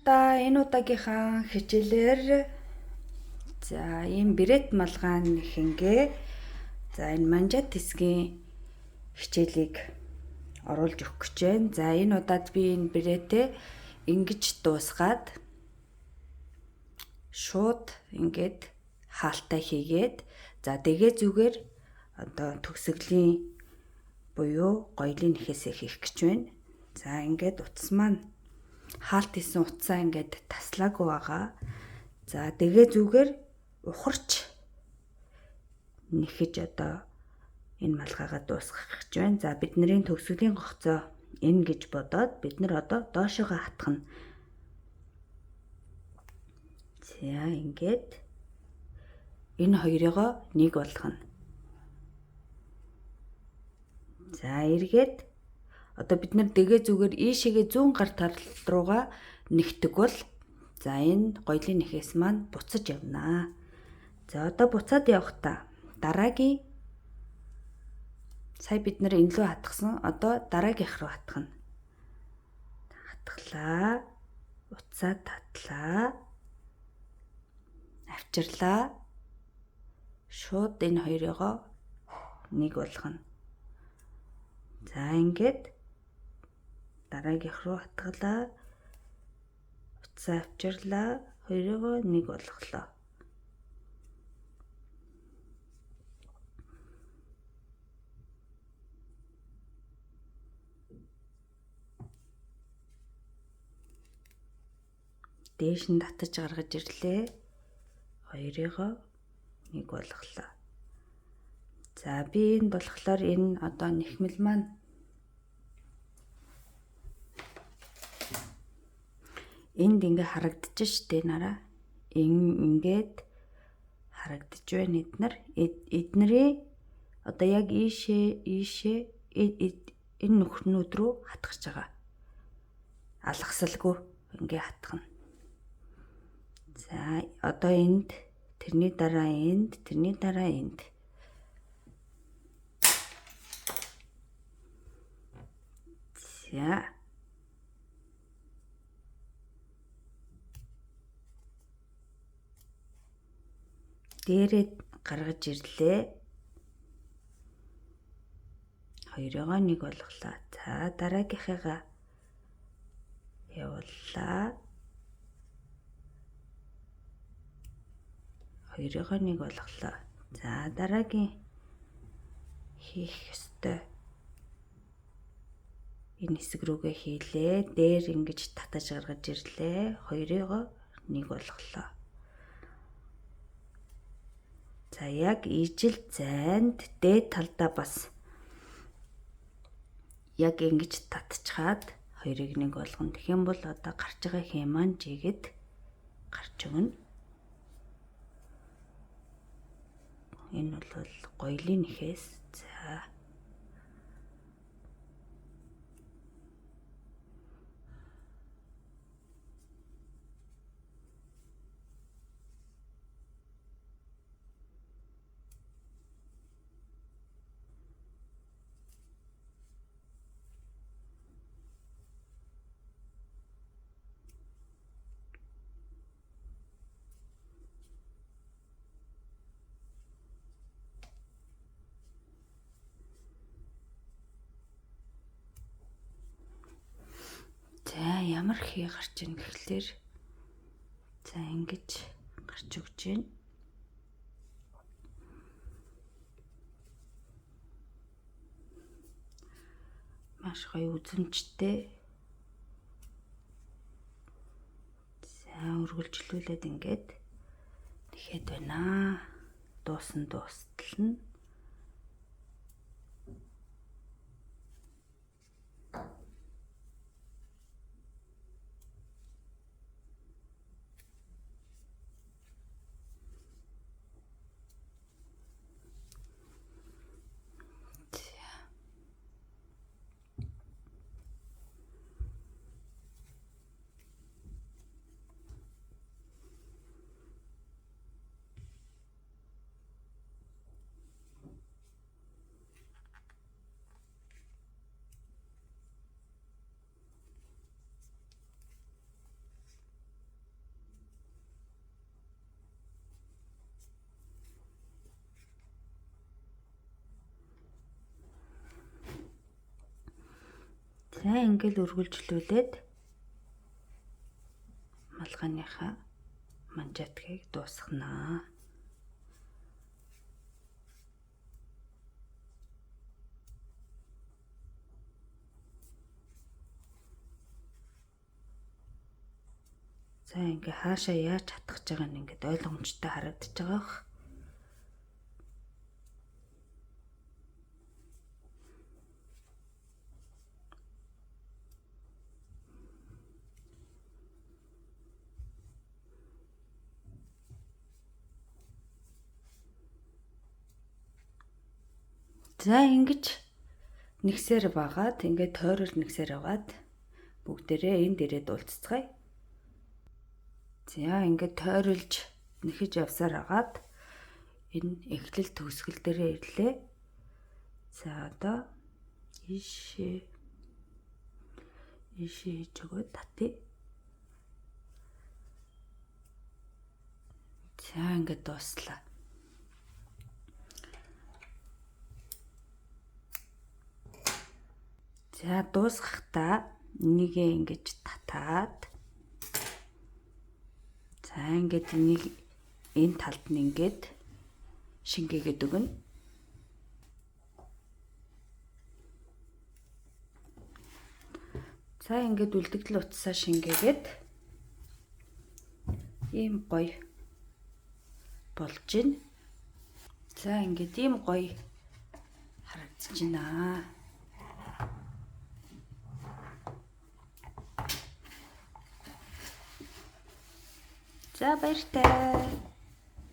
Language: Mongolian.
Энэ удаагийнхаа хичээлээр ийм брэд малгайн нэхингээ энэ манжат тисгийн хичээлийг оруулж өгөх гэж байна. За энэ удаад би энэ брэдээ ингэж дуусгаад шууд ингээд хаалттай хийгээд дэгээ зүгээр одоо төгсгөлийн буюу гоёлын нэхээсээ хийх гэж байна. За ингээд утас маань хаалт хийсэн утсаа ингээд таслаагүй байгаа. За дэгээ зүгээр ухарч нэхэж одоо энэ малгайгаа дуусгах гэж байна. За бидний төгсгөлийн гогцоо энэ гэж бодоод бид нар одоо доошоогоо хатгана. За ингээд энэ хоёрыгоо нэг болгоно. За эргээд одоо бид нар дэгээ зүгээр ийшээгээ зүүн гар тал руугаа нэгдэг бол за энэ гоёлын нэхээс маань буцаж явнаа. За одоо буцаад явахдаа дараагийн сая бид нар энэ лөө хатгсан одоо дараагийнх руу хатгана. Хатглаа. Уцаа татлаа. Авчирлаа. Шууд энэ хоёрыгоо нэг болгоно. За ингээд дараагийнх руу хатгалаа. Уцаа авчирлаа. Хоёрыгоо нэг болголоо. Дээш нь татаж гаргаж ирлээ. Хоёрыгоо нэг болголоо. За би энэ болохоор энэ одоо нэхмэл маань энд ингээ харагдчих штэ нараа. Ингээд харагдаж байна эднэрийн одоо яг ийшээ энэ нүхнүүд рүү хатгах байгаа. Алгасалгүй ингээ хатгана. За одоо энд тэрний дараа энд тэрний дараа энд. За дээрээ гаргаж ирлээ. Хоёрыгоо нэг болголоо. За дараагийнхыгаа явууллаа. Хоёрыгоо нэг болголоо. За дараагийн хийх ёстой энэ хэсэг рүүгээ хийлээ. Дээр ингэж татаж гаргаж ирлээ. Хоёрыгоо нэг болголоо. За яг ижил зайд дээд талдаа бас яг ингэж татчихад хоёрыг нэг болгоно. Тэгэх юм бол одоо гарч байгаа хэм маань жигэд гарч өгнө. Энэ бол гоёлын нэхээс за ямар хий гарч ийн гэхлээр за ингэж гарч өгч байна. Маш гоё үзэмжтэй. За үргэлжлүүлээд ингээд нэхэд байна. Дуустал нь сайн ингээд үргэлжлүүлээд малгайныхаа манжаатгийг дуусгана. За ингээ хаашаа яаж хатгах байгааг нь ингээд ойлгомжтой харагдаж байгаа бох. За ингэж нэгсээр багаад ингээд тойрол нэгсээр аваад бүгдээрээ энэ дээрээ дуулцгаая. За ингээд тойролж нэхэж явсаар агаад энэ эхлэл төгсгөл дээрээ ирлээ. За одоо ийшээ хийж өгөө татъя. За ингээд дууслаа. За дуусгахдаа энийгээ ингэж татаад за ингээд энийг энэ талд нь ингээд шингээгээд өгнө. За ингээд үлдэгдэл утсаа шингээгээд ийм гоё болж байна. За ингээд ийм гоё харагдаж байна. За баяртай.